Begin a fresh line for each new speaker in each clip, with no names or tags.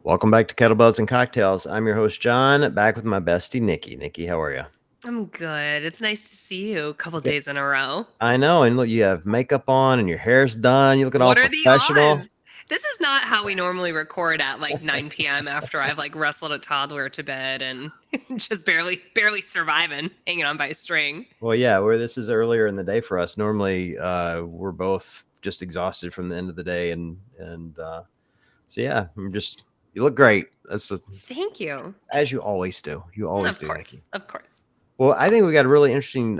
Welcome back to Kettlebells and Cocktails. I'm your host, John, back with my bestie, Nikki. Nikki, how are you?
I'm good. It's nice to see you a couple days in a row.
I know. And look, you have makeup on and your hair's done. You looking all
What are the
professional.
odds? This is not how we normally record at like 9 p.m. after I've like wrestled a toddler to bed and just barely surviving, hanging on by a string.
Well, yeah, where this is earlier in the day for us. Normally, we're both just exhausted from the end of the day. So, yeah, you look great.
Thank you.
As you always do. You always
Of
do,
course.
Nikki.
Of course.
Well, I think we got a really interesting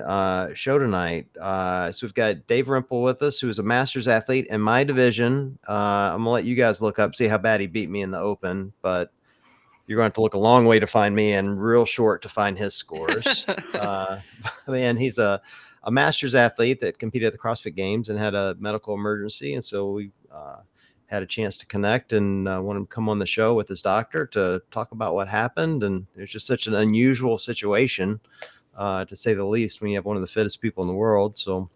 show tonight. So we've got Dave Rempel with us, who is a master's athlete in my division. I'm gonna let you guys look up, see how bad he beat me in the open, but you're going to have to look a long way to find me and real short to find his scores. Man, he's a master's athlete that competed at the CrossFit Games and had a medical emergency, and so we had a chance to connect and want him to come on the show with his doctor to talk about what happened. And it's just such an unusual situation, to say the least, when you have one of the fittest people in the world. So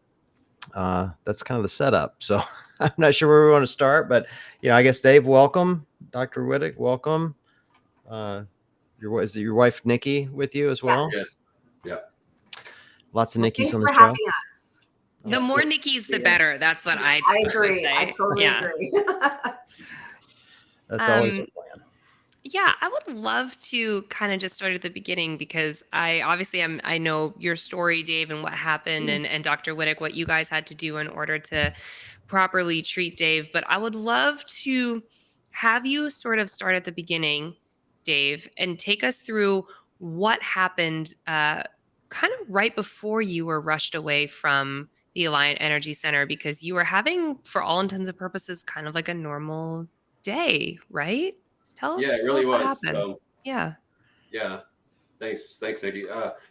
that's kind of the setup. So I'm not sure where we want to start, but I guess Dave, welcome. Dr. Witek, welcome. Is it your wife Nicky with you as well?
Yes. Yeah.
Lots of Nickies
Thanks
on
for
the show.
having us.
The more Nickies, the better. That's what I
agree.
say.
I totally agree.
That's always a plan.
Yeah, I would love to kind of just start at the beginning because I know your story, Dave, and what happened, and Dr. Witek, what you guys had to do in order to properly treat Dave. But I would love to have you sort of start at the beginning, Dave, and take us through what happened kind of right before you were rushed away from the Alliant Energy Center, because you were having, for all intents and purposes, kind of like a normal day, right? Tell us
Yeah, it really
what
was.
happened. Yeah.
Yeah. Thanks, Nicky.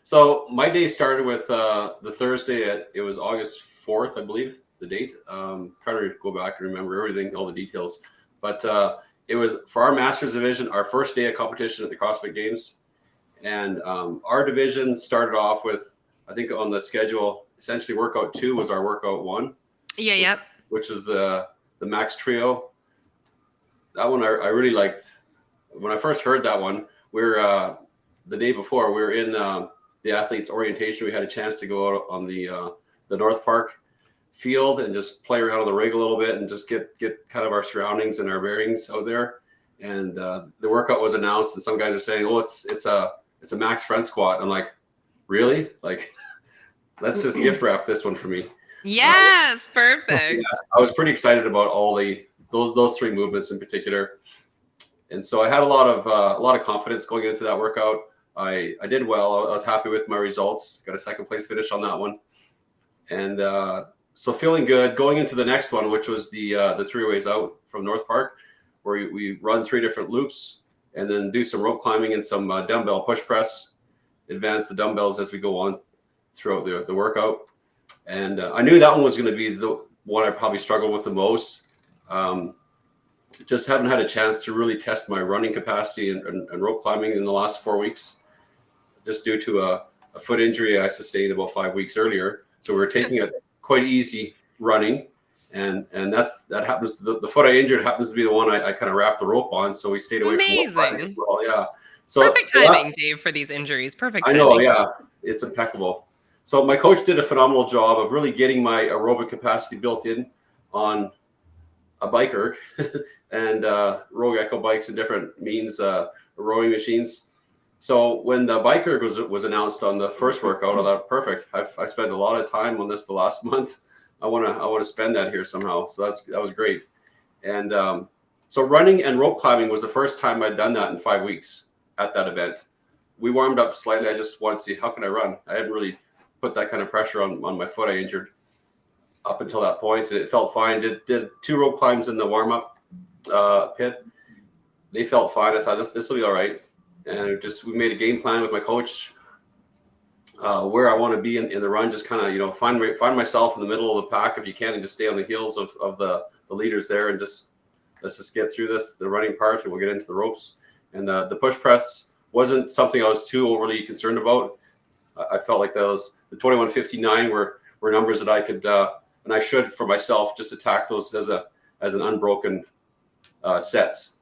So my day started with the Thursday. It was August 4th, I believe, the date. Trying to go back and remember everything, all the details. But it was for our Masters division, our first day of competition at the CrossFit Games. And our division started off with, I think on the schedule, essentially workout 2 was our workout 1.
Yeah, yep.
Which is the max trio. That one I really liked. When I first heard that one, the day before we were in the athletes orientation. We had a chance to go out on the North Park field and just play around on the rig a little bit and just get kind of our surroundings and our bearings out there. And the workout was announced, and some guys are saying, "Oh, it's a max front squat." I'm like, "Really? Like, let's just gift wrap this one for me."
Yes, perfect.
Yeah, I was pretty excited about all those 3 movements in particular. And so I had a lot of confidence going into that workout. I did well. I was happy with my results. Got a second place finish on that one, and so feeling good going into the next one, which was the 3 ways out from North Park, where we run 3 different loops and then do some rope climbing and some dumbbell push press. Advance the dumbbells as we go on throughout the workout, and I knew that one was going to be the one I probably struggled with the most. Just haven't had a chance to really test my running capacity and rope climbing in the last 4 weeks, just due to a foot injury I sustained about 5 weeks earlier. So we were taking it quite easy running, and that happens. The foot I injured happens to be the one I kind of wrapped the rope on. So we stayed away from rope climbing as well. Yeah. So
perfect timing, Dave, for these injuries. Perfect timing.
I know. Yeah, it's impeccable. So my coach did a phenomenal job of really getting my aerobic capacity built in on a bike erg and Rogue Echo bikes and different means, rowing machines. So when the bike erg was announced on the first workout, I thought, perfect. I spent a lot of time on this the last month. I want to spend that here somehow. So that was great. And so running and rope climbing was the first time I'd done that in 5 weeks at that event. We warmed up slightly. I just wanted to see, how can I run? I hadn't really put that kind of pressure on my foot I injured up until that point, and it felt fine. Did 2 rope climbs in the warm-up pit. They felt fine. I thought this will be all right. And we made a game plan with my coach, where I want to be in the run. Just kind of, find myself in the middle of the pack if you can, and just stay on the heels of the leaders there, and let's just get through the running part, and we'll get into the ropes. And the push press wasn't something I was too overly concerned about. I felt like the 2159 were numbers that I could and I should, for myself, just attack those as an unbroken sets.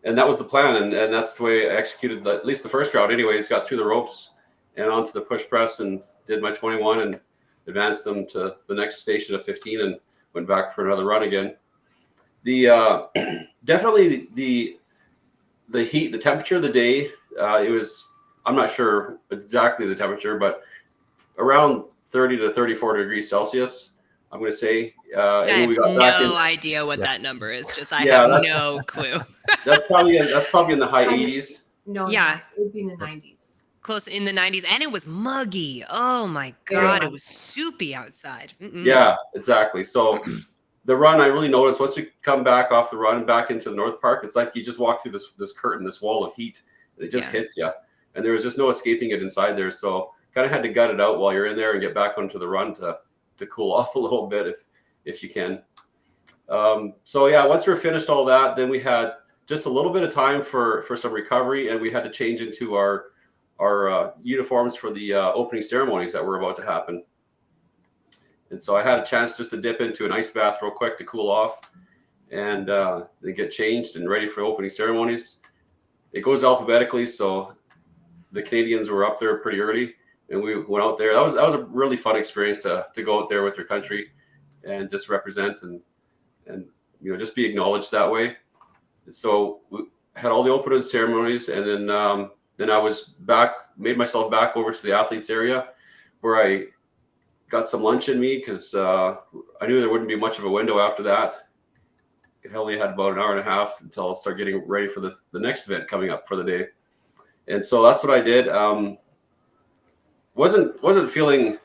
and that was the plan, and that's the way I executed at least the first round. Anyways, got through the ropes and onto the push press and did my 21 and advanced them to the next station of 15 and went back for another run again. The definitely the heat, the temperature of the day, it was, I'm not sure exactly the temperature, but around 30 to 34 degrees Celsius, I'm going to say.
I
And when we
have
got back in,
no idea what that number is. Just I
yeah,
have no clue.
that's probably in the high 80s.
No,
Yeah.
it would be in the 90s.
Close in the 90s, and it was muggy. Oh my
Very
God,
muggy.
it was soupy outside.
Yeah, exactly. So the run, I really noticed once you come back off the run back into the North Park, it's like you just walk through this curtain, this wall of heat. And it just hits you, and there was just no escaping it inside there. So kind of had to gut it out while you're in there and get back onto the run to cool off a little bit if you can. So yeah, once we're finished all that, then we had just a little bit of time for some recovery, and we had to change into our uniforms for the opening ceremonies that were about to happen. And so I had a chance just to dip into an ice bath real quick to cool off, and then get changed and ready for opening ceremonies. It goes alphabetically, so the Canadians were up there pretty early, and we went out there. That was a really fun experience to go out there with your country and just represent and just be acknowledged that way. And so we had all the opening ceremonies, and then I was made myself back over to the athletes area where I got some lunch in me because I knew there wouldn't be much of a window after that. I only had about an hour and a half until I'll start getting ready for the next event coming up for the day. And so that's what I did. Wasn't feeling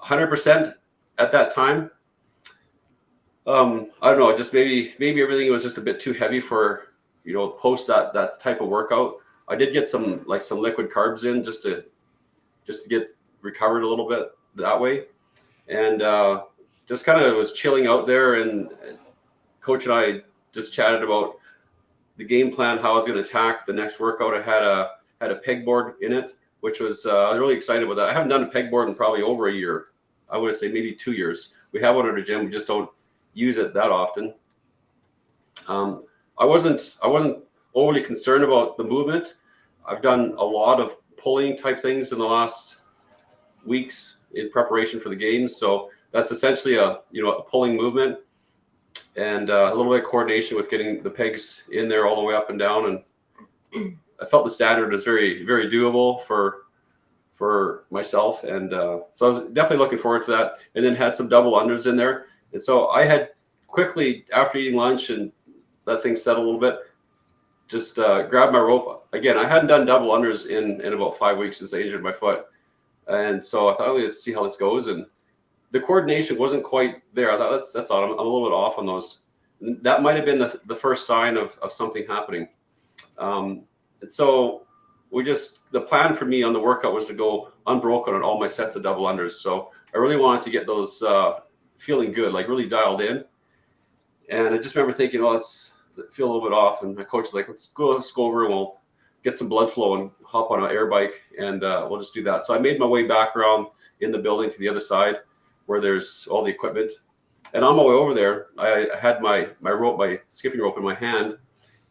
100% at that time. I don't know, just maybe everything was just a bit too heavy for, post that type of workout. I did get some liquid carbs in just to get recovered a little bit that way. And just kind of was chilling out there, and Coach and I just chatted about the game plan, how I was going to attack the next workout. I had a pegboard in it, which was I was really excited about that. I haven't done a pegboard in probably over a year. I would say maybe 2 years. We have one at our gym. We just don't use it that often. I wasn't overly concerned about the movement. I've done a lot of pulling type things in the last weeks in preparation for the games. So that's essentially a pulling movement, and a little bit of coordination with getting the pegs in there all the way up and down. And I felt the standard was very, very doable for myself. And so I was definitely looking forward to that, and then had some double unders in there. And so I had quickly, after eating lunch and let things settle a little bit, just grabbed my rope. Again, I hadn't done double unders in about 5 weeks since I injured my foot. And so I thought, oh, let's see how this goes. And the coordination wasn't quite there. I thought, that's odd. I'm a little bit off on those. That might have been the first sign of something happening. And so the plan for me on the workout was to go unbroken on all my sets of double unders. So I really wanted to get those feeling good, like really dialed in. And I just remember thinking, oh, let's feel a little bit off. And my coach was like, let's go over and we'll get some blood flow and hop on an air bike, and we'll just do that. So I made my way back around in the building to the other side where there's all the equipment. And on my way over there, I had my rope, my skipping rope in my hand.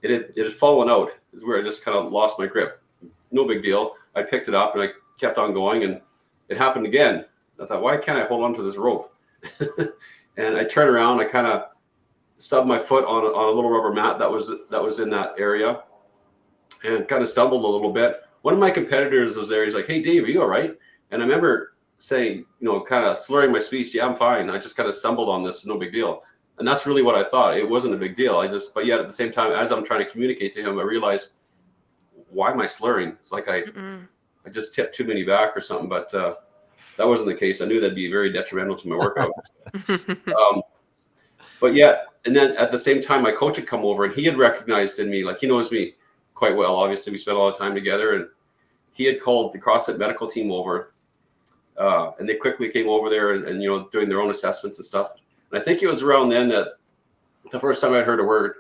It had fallen out. Is where I just kind of lost my grip. No big deal. I picked it up and I kept on going, and it happened again. I thought, why can't I hold on to this rope? And I turned around, I kind of stubbed my foot on a little rubber mat that was in that area, and kind of stumbled a little bit. One of my competitors was there. He's like, hey, Dave, are you all right? And I remember saying, kind of slurring my speech. Yeah, I'm fine. I just kind of stumbled on this. No big deal. And that's really what I thought. It wasn't a big deal. But yet at the same time, as I'm trying to communicate to him, I realized, why am I slurring? It's like I just tipped too many back or something. But that wasn't the case. I knew that'd be very detrimental to my workout. But yeah, and then at the same time, my coach had come over, and he had recognized in me, like, he knows me quite well. Obviously, we spent a lot of time together, and he had called the CrossFit medical team over, and they quickly came over there and doing their own assessments and stuff. And I think it was around then that the first time I'd heard a word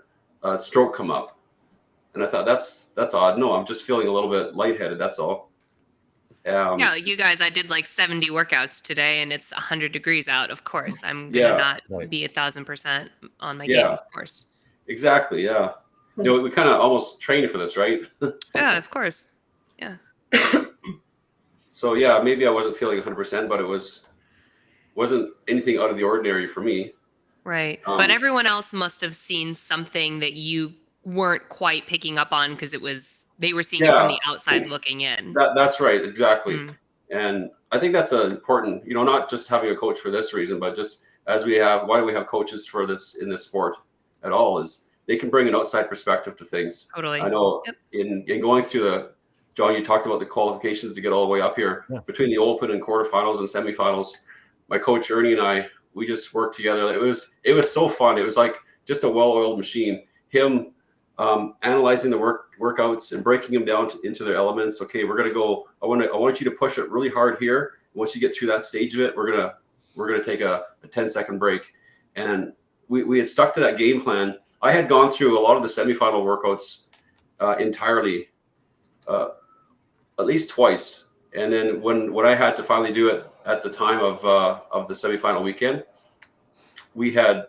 stroke come up, and I thought, that's odd. No, I'm just feeling a little bit lightheaded. That's all.
Yeah, like you guys, I did like 70 workouts today, and it's 100 degrees out. Of course, I'm gonna not be 1,000% on my game. Of course.
Exactly. Yeah. we kind of almost trained for this, right?
Yeah, of course. Yeah.
So yeah, maybe I wasn't feeling 100%, but it wasn't anything out of the ordinary for me.
Right. But everyone else must have seen something that you weren't quite picking up on because they were seeing it from
Yeah,
the outside looking in.
that's right, exactly.
Mm,
And I think that's important, not just having a coach for this reason, but just why do we have coaches for this in this sport at all, is they can bring an outside perspective to things. I
totally.
know
Yep.
in going through John, you talked about the qualifications to get all the way up here.
Yeah.
Between the open and quarterfinals and semifinals, my coach Ernie and I, we just worked together. It was so fun. It was like just a well-oiled machine. Him analyzing the workouts and breaking them down into their elements. Okay, we're gonna go. I want you to push it really hard here. Once you get through that stage of it, we're gonna take a 10-second break. And we had stuck to that game plan. I had gone through a lot of the semifinal workouts entirely, at least twice. And then when I had to finally do it at the time of the semifinal weekend, we had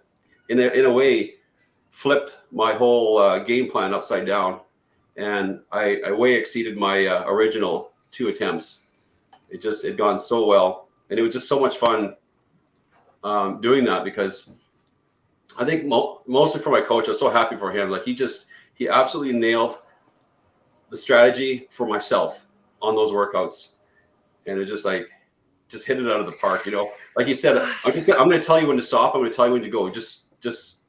in a way flipped my whole game plan upside down, and I way exceeded my original 2 attempts. It gone so well, and it was just so much fun doing that, because I think mostly for my coach, I was so happy for him. Like he absolutely nailed the strategy for myself on those workouts, and it just hit it out of the park. Like he said, I'm going to tell you when to stop. I'm going to tell you when to go. Just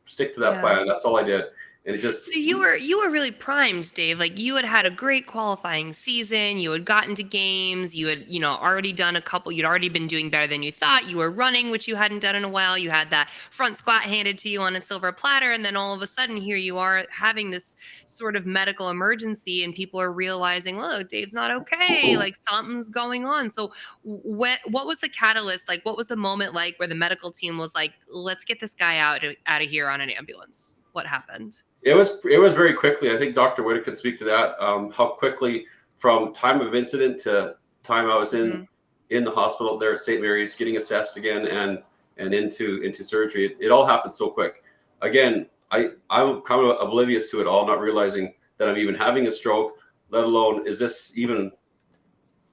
stick to that plan. That's all I did. And
So you were really primed, Dave. Like you had a great qualifying season. You had gotten to games. You had, already done a couple. You'd already been doing better than you thought. You were running, which you hadn't done in a while. You had that front squat handed to you on a silver platter. And then all of a sudden here you are having this sort of medical emergency, and people are realizing, look, Dave's not okay. Like something's going on. So what was the catalyst? Like what was the moment like where the medical team was like, let's get this guy out of here on an ambulance? What happened?
It was very quickly. I think Dr. Witek could speak to that. How quickly from time of incident to time I was in the hospital there at St. Mary's, getting assessed again and into surgery. It all happened so quick. Again, I'm kind of oblivious to it all, not realizing that I'm even having a stroke, let alone is this even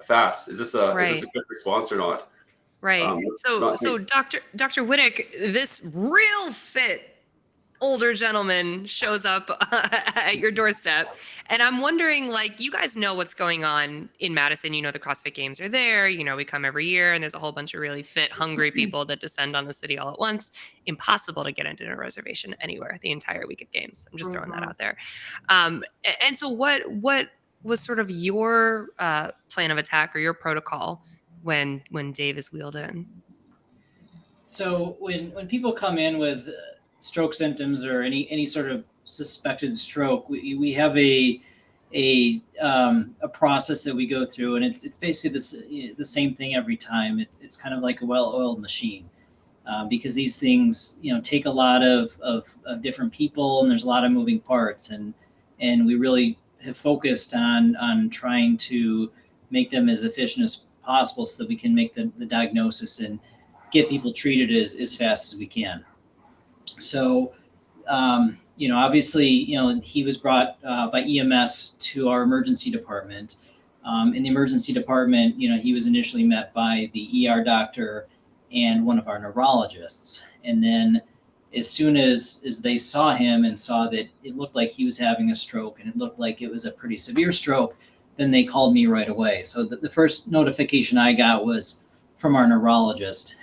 fast? Is this a quick response or not?
Right. So Dr. Witek, this real fit older gentleman shows up at your doorstep, and I'm wondering, like, you guys know what's going on in Madison. The CrossFit Games are there. We come every year, and there's a whole bunch of really fit, hungry people that descend on the city all at once. Impossible to get into a reservation anywhere the entire week of games. I'm just throwing that out there. And so what was sort of your plan of attack or your protocol when Dave is wheeled in?
So when people come in with stroke symptoms or any sort of suspected stroke, we have a process that we go through, and it's basically the same thing every time. It's kind of like a well-oiled machine, because these things take a lot of different people, and there's a lot of moving parts, and we really have focused on trying to make them as efficient as possible so that we can make the diagnosis and get people treated as fast as we can. So, obviously, he was brought by EMS to our emergency department. In the emergency department, he was initially met by the ER doctor and one of our neurologists. And then as soon as they saw him and saw that it looked like he was having a stroke and it looked like it was a pretty severe stroke, then they called me right away. So the first notification I got was from our neurologist.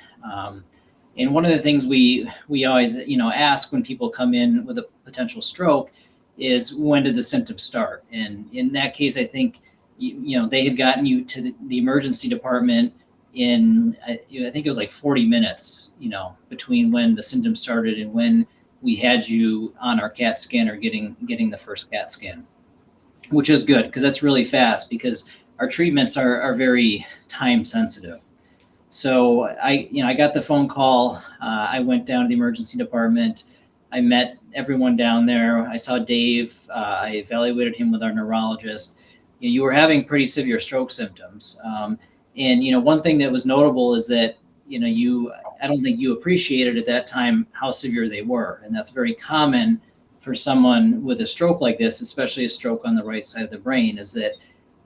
And one of the things we always, ask when people come in with a potential stroke is, when did the symptoms start? And in that case, I think, they had gotten you to the emergency department in, I think it was like 40 minutes, between when the symptoms started and when we had you on our CAT scan or getting the first CAT scan, which is good because that's really fast, because our treatments are very time sensitive. So I got the phone call. I went down to the emergency department. I met everyone down there. I saw Dave. I evaluated him with our neurologist. You were having pretty severe stroke symptoms. And one thing that was notable is that, I don't think you appreciated at that time how severe they were. And that's very common for someone with a stroke like this, especially a stroke on the right side of the brain, is that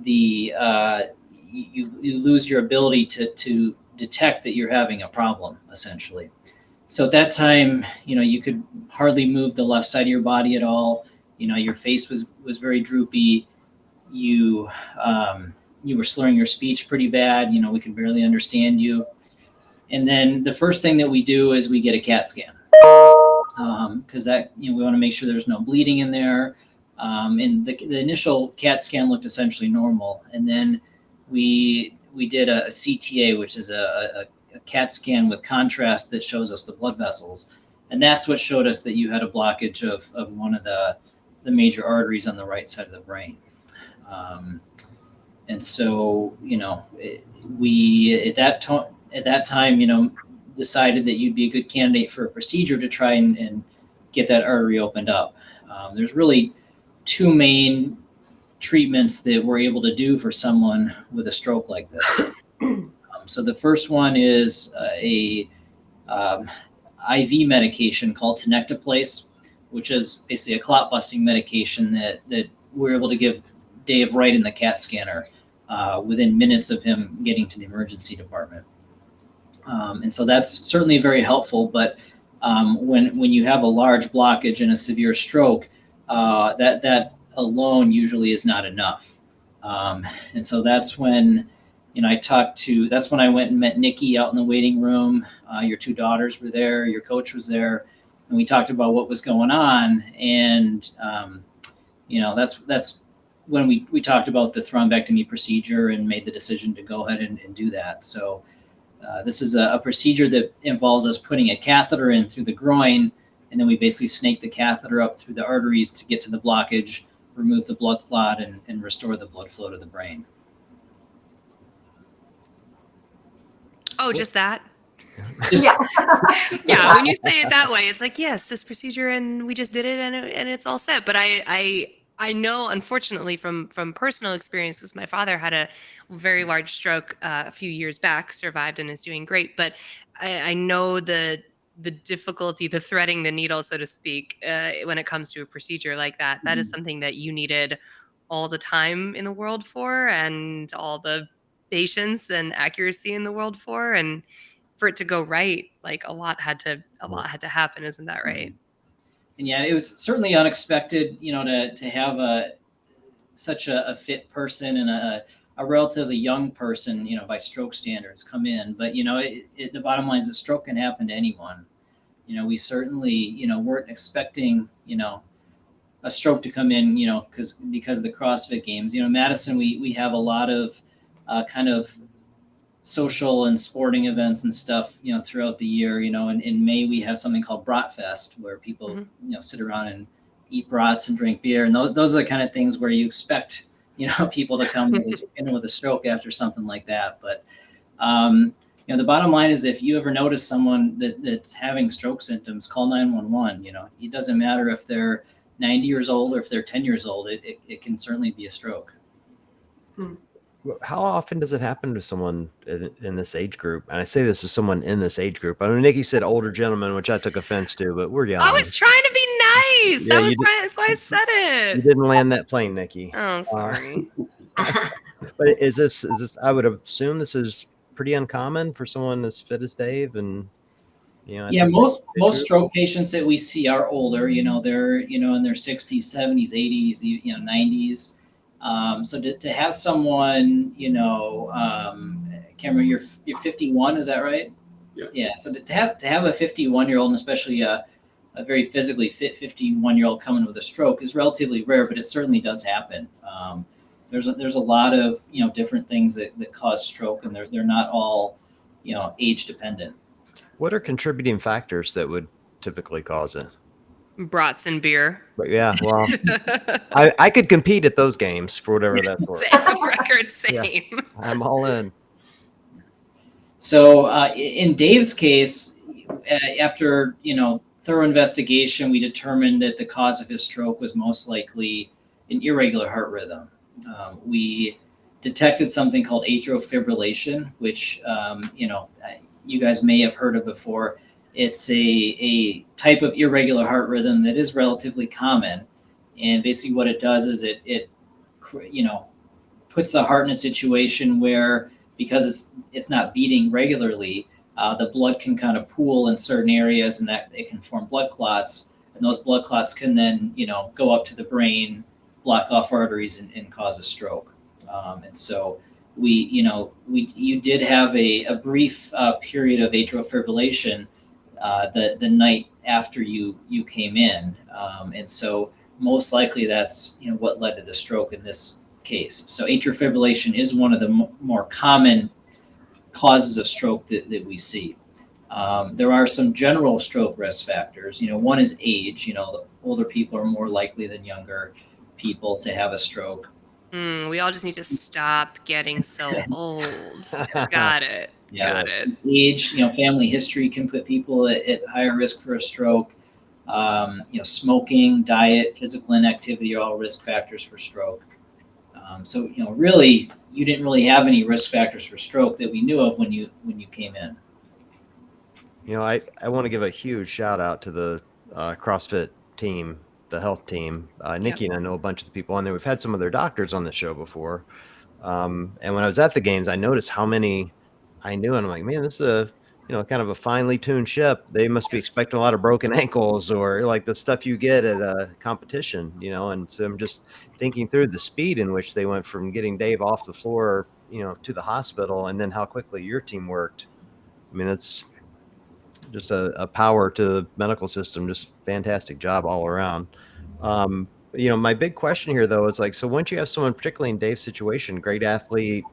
you lose your ability to detect that you're having a problem, essentially. So at that time, you could hardly move the left side of your body at all. Your face was very droopy. You were slurring your speech pretty bad. We could barely understand you. And then the first thing that we do is we get a CAT scan, because we want to make sure there's no bleeding in there. And the initial CAT scan looked essentially normal. And then we did a CTA, which is a CAT scan with contrast that shows us the blood vessels. And that's what showed us that you had a blockage of one of the major arteries on the right side of the brain. And so, we at that time, decided that you'd be a good candidate for a procedure to try and get that artery opened up. There's really two main treatments that we're able to do for someone with a stroke like this. So the first one is a IV medication called tenecteplase, which is basically a clot busting medication that we're able to give Dave right in the CAT scanner within minutes of him getting to the emergency department. And so that's certainly very helpful. But when you have a large blockage and a severe stroke, that alone usually is not enough. And so that's when that's when I went and met Nicky out in the waiting room. Your two daughters were there, your coach was there, and we talked about what was going on. And that's when we talked about the thrombectomy procedure and made the decision to go ahead and do that. So this is a procedure that involves us putting a catheter in through the groin, and then we basically snake the catheter up through the arteries to get to the blockage, remove the blood clot, and restore the blood flow to the brain.
Oh, just that?
Yeah.
Yeah, when you say it that way, it's like, yes, this procedure, and we just did it, and it's all set. But I know, unfortunately, from personal experience, because my father had a very large stroke a few years back, survived and is doing great. But I know the difficulty, the threading the needle, so to speak, when it comes to a procedure like that. That is something that you needed all the time in the world for, and all the patience and accuracy in the world for, and for it to go right, like a lot had to happen. Isn't that right?
And yeah, it was certainly unexpected, to have such a fit person and a relatively young person, by stroke standards come in. But, the bottom line is that stroke can happen to anyone. We certainly, weren't expecting, a stroke to come in, because of the CrossFit Games. Madison, we have a lot of kind of social and sporting events and stuff, throughout the year. In May we have something called Bratfest, where people, sit around and eat brats and drink beer, and those are the kind of things where you expect, people to come in with a stroke after something like that. But the bottom line is, if you ever notice someone that's having stroke symptoms, call 911. It doesn't matter if they're 90 years old or if they're 10 years old. It can certainly be a stroke.
How often does it happen to someone in this age group? And I say this as someone in this age group. I know Nicky said older gentleman, which I took offense to, but we're young.
I was trying to be nice.
Yeah,
That's why I said it.
You didn't land that plane, Nicky.
Oh, sorry.
But is this? I would assume this is pretty uncommon for someone as fit as Dave, and
yeah, most stroke patients that we see are older. They're in their 60s, 70s, 80s, 90s. So to have someone, Cameron, you're 51, is that right?
Yeah.
Yeah. So to have a 51-year-old, and especially a very physically fit 51-year-old coming with a stroke, is relatively rare, but it certainly does happen. There's a lot of different things that cause stroke, and they're not all age dependent.
What are contributing factors that would typically cause it?
Brats and beer.
But yeah, well, I could compete at those games for whatever that's worth.
Same, for the record, same.
Yeah, I'm all in.
So in Dave's case, after thorough investigation, we determined that the cause of his stroke was most likely an irregular heart rhythm. We detected something called atrial fibrillation, which you guys may have heard of before. It's a type of irregular heart rhythm that is relatively common. And basically what it does is it puts the heart in a situation where, because it's not beating regularly, the blood can kind of pool in certain areas, and that it can form blood clots, and those blood clots can then go up to the brain, block off arteries, and cause a stroke. And so you did have a brief period of atrial fibrillation the night after you came in, and so most likely that's what led to the stroke in this case. So atrial fibrillation is one of the more common causes of stroke that we see. There are some general stroke risk factors. One is age. Older people are more likely than younger people to have a stroke.
We all just need to stop getting so old. Got it.
Yeah.
Got it.
Age, family history can put people at higher risk for a stroke. Smoking, diet, physical inactivity are all risk factors for stroke. So really, you didn't really have any risk factors for stroke that we knew of when you came in.
I want to give a huge shout out to the CrossFit team, the health team. Nicky and I know a bunch of the people on there. We've had some of their doctors on the show before. And when I was at the games, I noticed how many I knew, and I'm like, man, this is kind of a finely tuned ship. They must be expecting a lot of broken ankles or like the stuff you get at a competition, and so I'm just thinking through the speed in which they went from getting Dave off the floor, to the hospital, and then how quickly your team worked. I mean, it's just a power to the medical system, just fantastic job all around. My big question here though is like, so once you have someone, particularly in Dave's situation, great athlete,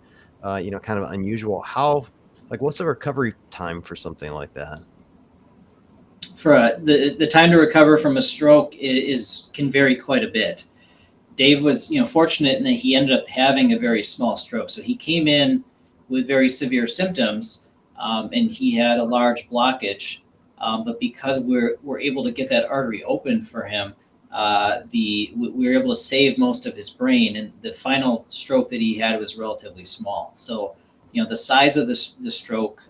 kind of unusual, what's the recovery time for something like that?
For the time to recover from a stroke can vary quite a bit. Dave was fortunate in that he ended up having a very small stroke. So he came in with very severe symptoms, and he had a large blockage. But because we're able to get that artery open for him, we were able to save most of his brain, and the final stroke that he had was relatively small. So the size of the stroke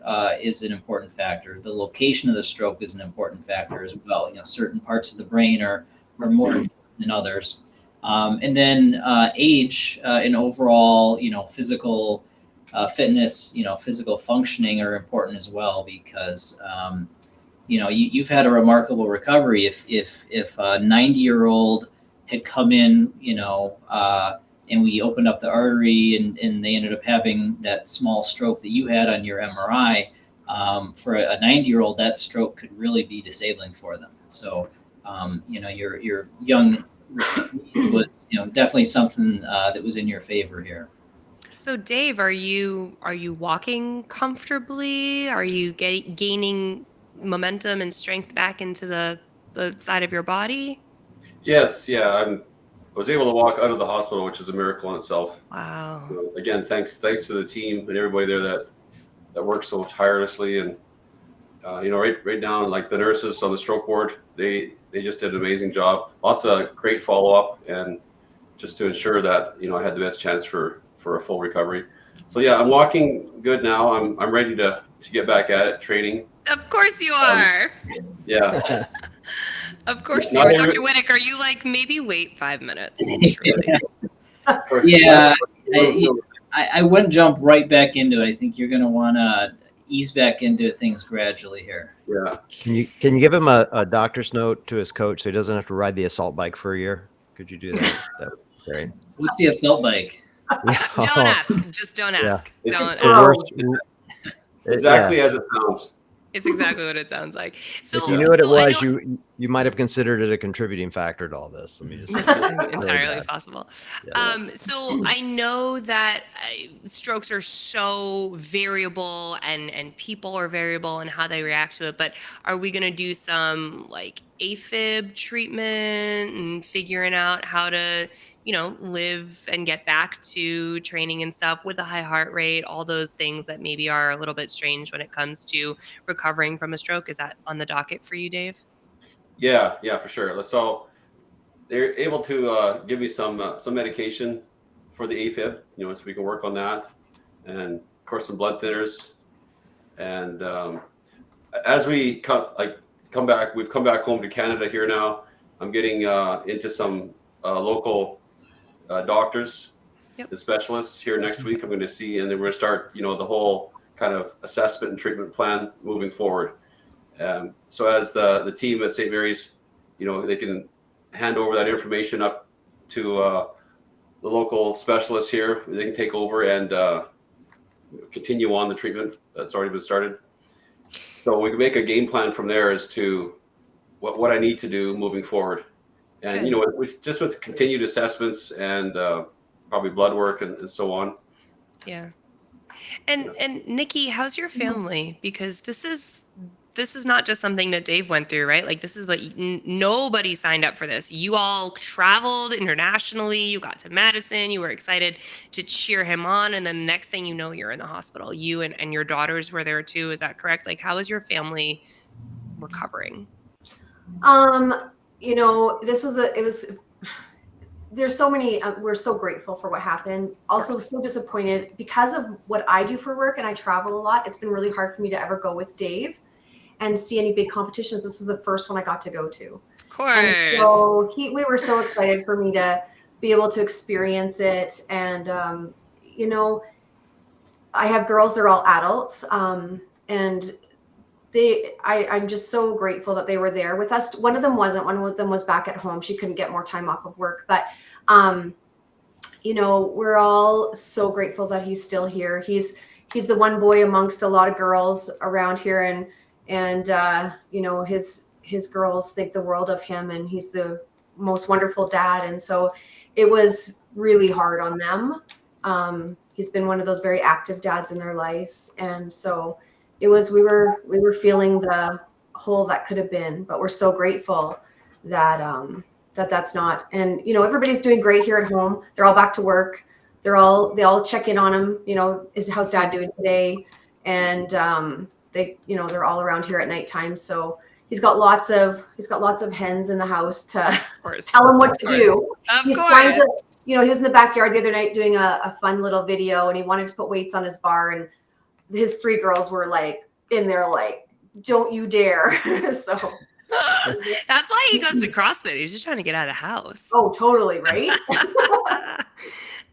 is an important factor. The location of the stroke is an important factor as well. Certain parts of the brain are more important than others. And then age and overall, physical fitness, physical functioning are important as well, because you've had a remarkable recovery. If a 90-year-old had come in, and we opened up the artery and they ended up having that small stroke that you had on your MRI, for a 90-year-old, that stroke could really be disabling for them. So, your young was definitely something that was in your favor here.
So Dave, are you walking comfortably? Are you gaining momentum and strength back into the side of your body?
Yes, yeah, I was able to walk out of the hospital, which is a miracle in itself.
Wow.
Again, thanks to the team and everybody there that works so tirelessly, and right now, like the nurses on the stroke ward, they just did an amazing job. Lots of great follow up, and just to ensure that I had the best chance for a full recovery. So yeah, I'm walking good now. I'm ready to get back at it, training.
Of course you are.
Yeah.
Of course you are. Dr. Witek, are you like, maybe wait 5 minutes?
Yeah, I wouldn't jump right back into it. I think you're going to want to ease back into things gradually here.
Yeah.
Can you give him a doctor's note to his coach so he doesn't have to ride the assault bike for a year? Could you do that? That would be great.
What's the assault bike?
Don't ask. Just don't ask.
Yeah.
Don't ask.
Exactly as it sounds.
It's exactly what it sounds like. So
if you knew what it was, you might have considered it a contributing factor to all this. Let me just
it's entirely possible.
Yeah.
So I know that strokes are so variable, and people are variable in how they react to it. But are we going to do some like AFib treatment and figuring out how to live and get back to training and stuff with a high heart rate, all those things that maybe are a little bit strange when it comes to recovering from a stroke? Is that on the docket for you, Dave?
Yeah, for sure. So they're able to give me some medication for the AFib, so we can work on that, and of course some blood thinners. And as we come back, we've come back home to Canada here now. I'm getting into some local doctors,
Yep.
the specialists here next week. I'm going to see, and then we're going to start, the whole kind of assessment and treatment plan moving forward. So as the team at St. Mary's, they can hand over that information up to the local specialists here. They can take over and continue on the treatment that's already been started. So we can make a game plan from there as to what I need to do moving forward. And, just with continued assessments and probably blood work and so on.
Yeah. And Nicky, how's your family? Because this is not just something that Dave went through, right? Like, this is what nobody signed up for this. You all traveled internationally. You got to Madison. You were excited to cheer him on. And then the next thing you know, you're in the hospital. You and your daughters were there too. Is that correct? Like, how is your family recovering?
There's so many, we're so grateful for what happened. Also so disappointed because of what I do for work and I travel a lot. It's been really hard for me to ever go with Dave and see any big competitions. This was the first one I got to go to.
Of course.
And so we were so excited for me to be able to experience it. And, I have girls, they're all adults. And I'm just so grateful that they were there with us. One of them wasn't. One of them was back at home. She couldn't get more time off of work. But, we're all so grateful that he's still here. He's the one boy amongst a lot of girls around here. And his girls think the world of him, and he's the most wonderful dad. And so it was really hard on them. He's been one of those very active dads in their lives. And so it was, we were feeling the hole that could have been, but we're so grateful that, that's not, and, everybody's doing great here at home. They're all back to work. They all check in on him, how's dad doing today? And, they're all around here at nighttime. So he's got lots of hens in the house to tell him what to do. He's trying to, he was in the backyard the other night doing a fun little video, and he wanted to put weights on his bar, and his 3 girls were like in there, like, don't you dare. So
that's why he goes to CrossFit. He's just trying to get out of the house.
Oh, totally. Right.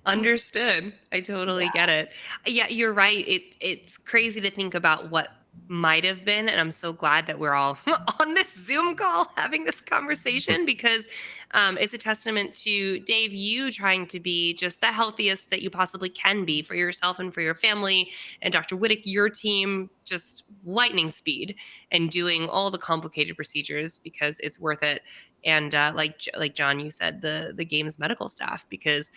Understood. I totally get it. Yeah, you're right. It's crazy to think about what might have been, and I'm so glad that we're all on this Zoom call having this conversation, because it's a testament to Dave, you trying to be just the healthiest that you possibly can be for yourself and for your family, and Dr. Witek, your team, just lightning speed and doing all the complicated procedures because it's worth it. And like John, you said, the games medical staff, because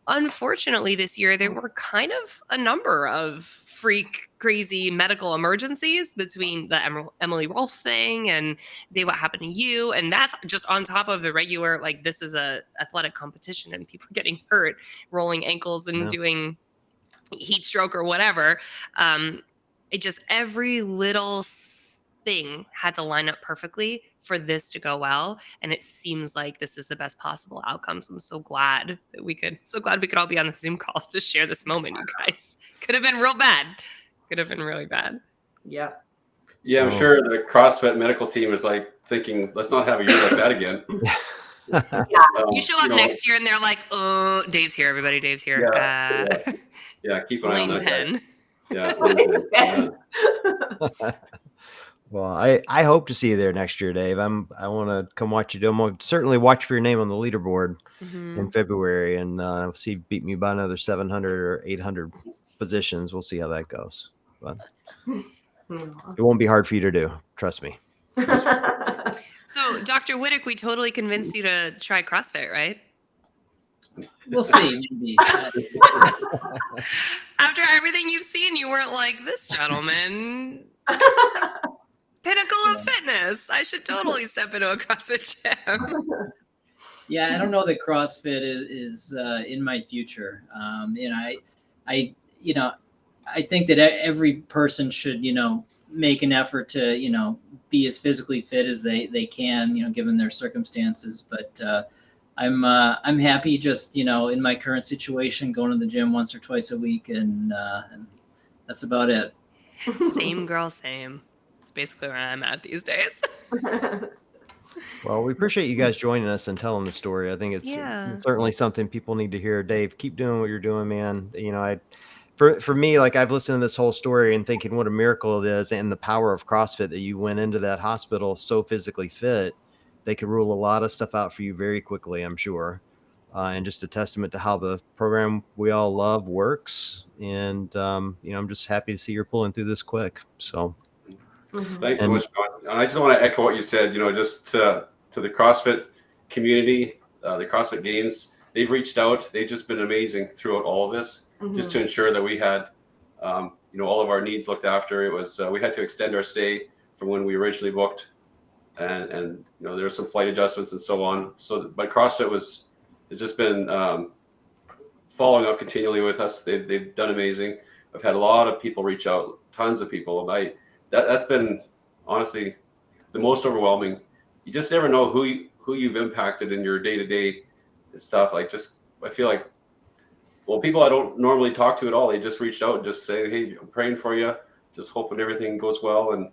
unfortunately this year there were kind of a number of freak crazy medical emergencies between the Emily Rolfe thing and Dave, what happened to you? And that's just on top of the regular, like, this is a athletic competition and people getting hurt, rolling ankles and doing heat stroke or whatever. It just, every little thing had to line up perfectly for this to go well, and it seems like this is the best possible outcome. So I'm so glad we could all be on the Zoom call to share this moment. You guys, could have been real bad, could have been really bad.
Yeah,
I'm sure the CrossFit medical team is like thinking, let's not have a year like that again.
You show up next year and they're like, oh, Dave's here, everybody, Dave's here.
Keep an eye on that
10.
guy.
Well, I hope to see you there next year, Dave. I want to come watch you do. I'm going to certainly watch for your name on the leaderboard in February, and see you beat me by another 700 or 800 positions. We'll see how that goes. But it won't be hard for you to do. Trust me.
So, Dr. Witek, we totally convinced you to try CrossFit, right?
We'll see. Maybe.
After everything you've seen, you weren't like, this gentleman, pinnacle of fitness. I should totally step into a CrossFit gym.
Yeah, I don't know that CrossFit is in my future. I think that every person should, make an effort to, be as physically fit as they can, given their circumstances. But I'm happy just, in my current situation, going to the gym once or twice a week, and that's about it.
Same girl, same. That's basically where I'm at these days.
Well, we appreciate you guys joining us and telling the story. I think it's
Yeah.
certainly something people need to hear. Dave, keep doing what you're doing, man. You know, for me, like I've listened to this whole story and thinking what a miracle it is, and the power of CrossFit that you went into that hospital so physically fit, they could rule a lot of stuff out for you very quickly, I'm sure. And just a testament to how the program we all love works. And, you know, I'm just happy to see you're pulling through this quick. So,
Thanks so
And-
much, John. And I just want to echo what you said, you know, just to the CrossFit community, the CrossFit Games, they've reached out. They've just been amazing throughout all of this, just to ensure that we had, you know, all of our needs looked after. It was, we had to extend our stay from when we originally booked, and you know, there were some flight adjustments and so on. So, but CrossFit has just been following up continually with us. They've done amazing. I've had a lot of people reach out, tons of people. That's been honestly the most overwhelming. You just never know who you've impacted in your day-to-day stuff. Like, just, I feel like, well, people I don't normally talk to at all, they just reached out and just say, hey, I'm praying for you, just hoping everything goes well.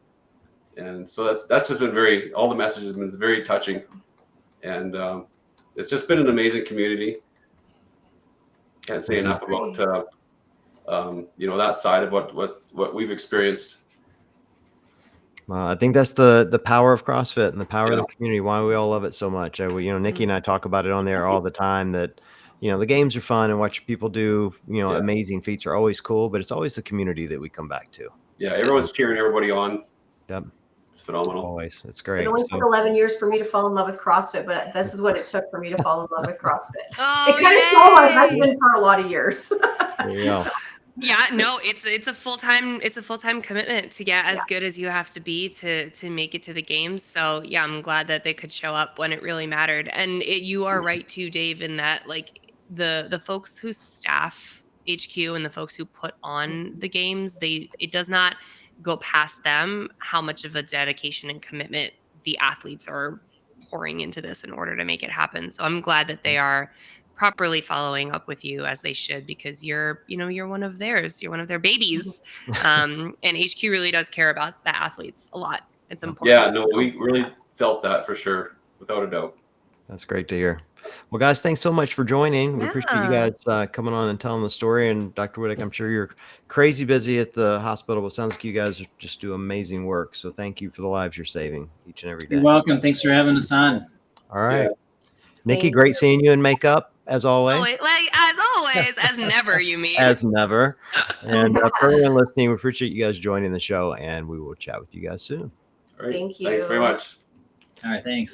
And so that's just been all the messages have been very touching. And it's just been an amazing community. Can't say enough about you know, that side of what we've experienced.
I think that's the power of CrossFit and the power of the community, why we all love it so much. You know, Nicky and I talk about it on there all the time, that, you know, the games are fun and watching people do, you know, amazing feats are always cool, but it's always the community that we come back to.
Yeah, everyone's cheering everybody on.
Yep.
It's phenomenal.
Always. It's great.
It only took 11 years for me to fall in love with CrossFit, but this is what it took for me to fall in love with CrossFit.
Oh,
It kind of stole my
yay!
husband for a lot of years.
There you go.
Yeah, no, it's a full-time commitment to get as good as you have to be to make it to the games. So yeah, I'm glad that they could show up when it really mattered. And you are right too, Dave, in that like the folks who staff HQ and the folks who put on the games, it does not go past them how much of a dedication and commitment the athletes are pouring into this in order to make it happen. So I'm glad that they are properly following up with you as they should, because you're one of theirs, you're one of their babies. And HQ really does care about the athletes a lot. It's important.
Yeah, no, we really felt that for sure, without a doubt.
That's great to hear. Well, guys, thanks so much for joining. We appreciate you guys coming on and telling the story. And Dr. Witek, I'm sure you're crazy busy at the hospital, but it sounds like you guys just do amazing work. So thank you for the lives you're saving each and every day.
You're welcome. Thanks for having us on.
All right.
Yeah.
Nicky, great seeing you in makeup, as always.
As never, you mean.
As never. And for everyone listening, we appreciate you guys joining the show, and we will chat with you guys soon.
All right.
Thank you.
Thanks very much.
All right. Thanks.